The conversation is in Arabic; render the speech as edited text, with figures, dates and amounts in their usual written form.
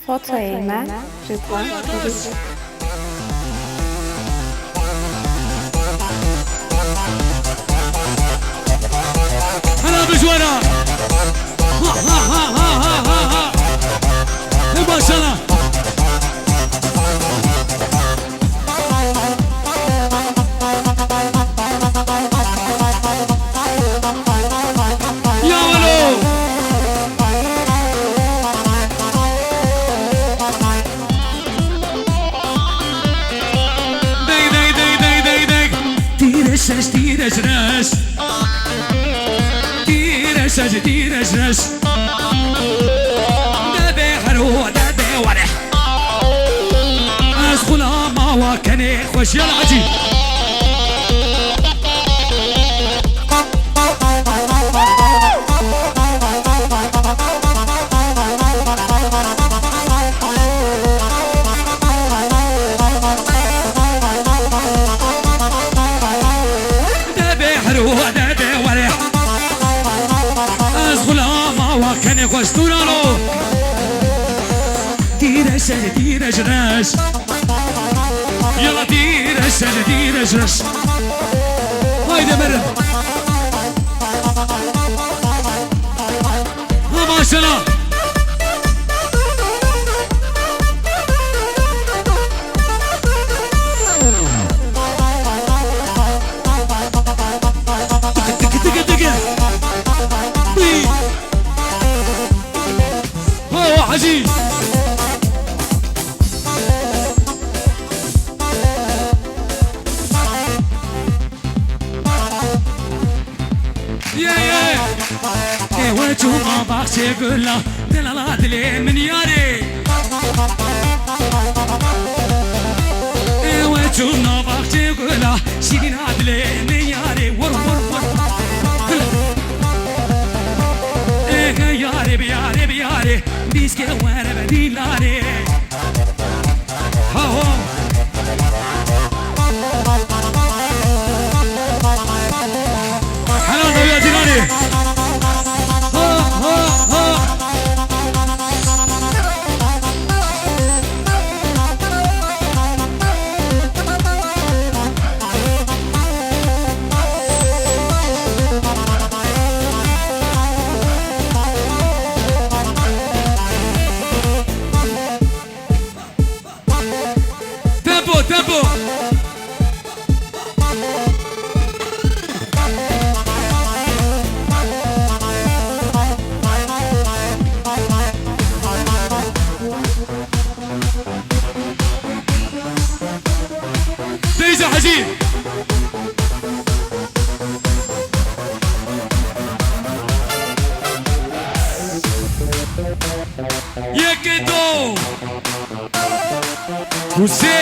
Fotoğrafına rıdvan edildi. هلا بجوانا ها ها ها ها ها ها ها ما شاء الله يا ولو دق دق دق دق دق دق تيرشش تيرشش تيرشش دبي حلو دبي ورح أسخلا ما وكني خوش يا العجيب دبي حلو دبي ورح كان يخشتونالو تيرش تيرش يلا تيرش هايدا مرن ما شاء الله عجيب يا وجهه ما باخش يقول له دلالات لي من ياري يا وجهه ما باخش يقول له شيلين عدلي من ياري ور ور ور ياري بياري بياري بيسكي وانا بديلاري هاو حلال يا جيراني ها ها ها tempo ديزا حجيب يا كيتو Você